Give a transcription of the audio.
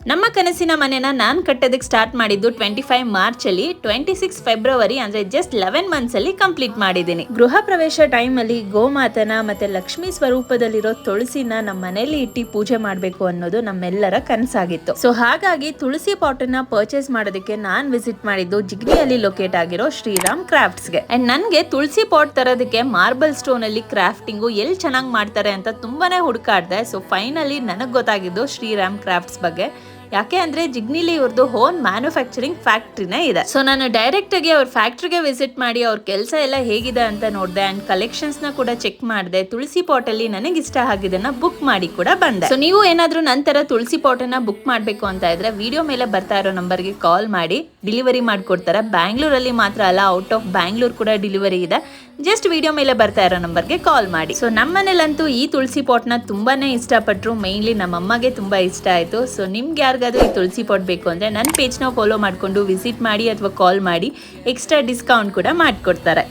ನಮ್ಮ ಕನಸಿನ ಮನೆನ ನಾನು ಕಟ್ಟೋದಕ್ಕೆ ಸ್ಟಾರ್ಟ್ ಮಾಡಿದ್ದು 25 ಮಾರ್ಚ್ ಅಲ್ಲಿ, 26 ಫೆಬ್ರವರಿ ಅಂದ್ರೆ ಜಸ್ಟ್ 11 ಮಂತ್ಸ್ ಅಲ್ಲಿ ಕಂಪ್ಲೀಟ್ ಮಾಡಿದ್ದೀನಿ. ಗೃಹ ಪ್ರವೇಶ ಟೈಮ್ ಅಲ್ಲಿ ಗೋಮಾತನ ಮತ್ತೆ ಲಕ್ಷ್ಮಿ ಸ್ವರೂಪದಲ್ಲಿರೋ ತುಳಸಿನ ನಮ್ಮ ಮನೆಯಲ್ಲಿ ಇಟ್ಟು ಪೂಜೆ ಮಾಡಬೇಕು ಅನ್ನೋದು ನಮ್ಮೆಲ್ಲರ ಕನಸಾಗಿತ್ತು. ಸೊ ಹಾಗಾಗಿ ತುಳಸಿ ಪಾಟ್ ನ ಪರ್ಚೇಸ್ ಮಾಡೋದಕ್ಕೆ ನಾನು ವಿಸಿಟ್ ಮಾಡಿದ್ದು ಜಿಗ್ನಿಯಲ್ಲಿ ಲೊಕೇಟ್ ಆಗಿರೋ ಶ್ರೀರಾಮ್ ಕ್ರಾಫ್ಟ್ಸ್ಗೆ. ಅಂಡ್ ನನ್ಗೆ ತುಳಸಿ ಪಾಟ್ ತರೋದಕ್ಕೆ ಮಾರ್ಬಲ್ ಸ್ಟೋನ್ ಅಲ್ಲಿ ಕ್ರಾಫ್ಟಿಂಗು ಎಲ್ಲಿ ಚೆನ್ನಾಗಿ ಮಾಡ್ತಾರೆ ಅಂತ ತುಂಬಾನೇ ಹುಡುಕಾಡ್ದೆ. ಸೊ ಫೈನಲಿ ನನಗೆ ಗೊತ್ತಾಗಿದ್ದು ಶ್ರೀರಾಮ್ ಕ್ರಾಫ್ಟ್ಸ್ ಬಗ್ಗೆ. ಯಾಕೆ ಅಂದ್ರೆ ಜಿಗ್ನಿಲಿ ಇವ್ರದ್ದು ಹೋನ್ ಮ್ಯಾನುಫ್ಯಾಕ್ಚರಿಂಗ್ ಫ್ಯಾಕ್ಟ್ರಿನೇ ಇದೆ. ಸೊ ನಾನು ಡೈರೆಕ್ಟ್ ಆಗಿ ಅವ್ರ ಫ್ಯಾಕ್ಟ್ರಿಗೆ ವಿಸಿಟ್ ಮಾಡಿ ಅವ್ರ ಕೆಲಸ ಎಲ್ಲ ಹೇಗಿದೆ ಅಂತ ನೋಡಿದೆ. ಅಂಡ್ ಕಲೆಕ್ಷನ್ಸ್ ನ ಕೂಡ ಚೆಕ್ ಮಾಡಿದೆ. ತುಳಸಿ ಪಾಟ್ ಅಲ್ಲಿ ನನಗೆ ಇಷ್ಟ ಆಗಿದ್ದನ್ನ ಬುಕ್ ಮಾಡಿ ಕೂಡ ಬಂದೆ. ಸೊ ನೀವು ಏನಾದ್ರೂ ನಂತರ ತುಳಸಿ ಪಾಟ್ ಅನ್ನ ಬುಕ್ ಮಾಡಬೇಕು ಅಂತ ಇದ್ರೆ ವಿಡಿಯೋ ಮೇಲೆ ಬರ್ತಾ ಇರೋ ನಂಬರ್ಗೆ ಕಾಲ್ ಮಾಡಿ ಡೆಲಿವರಿ ಮಾಡ್ಕೊಡ್ತಾರೆ. ಬ್ಯಾಂಗ್ಳೂರಲ್ಲಿ ಮಾತ್ರ ಅಲ್ಲ, ಔಟ್ ಆಫ್ ಬ್ಯಾಂಗ್ಳೂರ್ ಕೂಡ ಡೆಲಿವರಿ ಇದೆ. ಜಸ್ಟ್ ವಿಡಿಯೋ ಮೇಲೆ ಬರ್ತಾ ಇರೋ ನಂಬರ್ಗೆ ಕಾಲ್ ಮಾಡಿ. ಸೊ ನಮ್ಮ ಮನೇಲಂತೂ ಈ ತುಳಸಿ ಪಾಟ್ನ ತುಂಬಾನೇ ಇಷ್ಟಪಟ್ರು. ಮೇನ್ಲಿ ನಮ್ಮ ಅಮ್ಮಗೆ ತುಂಬಾ ಇಷ್ಟ ಆಯ್ತು. ಸೊ ನಿಮ್ಗೆ ಯಾರಿಗಾದ್ರೂ ಈ ತುಳಸಿ ಪಾಟ್ ಬೇಕು ಅಂದ್ರೆ ನನ್ನ ಪೇಜ್ನ ಫಾಲೋ ಮಾಡ್ಕೊಂಡು ವಿಸಿಟ್ ಮಾಡಿ ಅಥವಾ ಕಾಲ್ ಮಾಡಿ, ಎಕ್ಸ್ಟ್ರಾ ಡಿಸ್ಕೌಂಟ್ ಕೂಡ ಮಾಡ್ಕೊಡ್ತಾರೆ.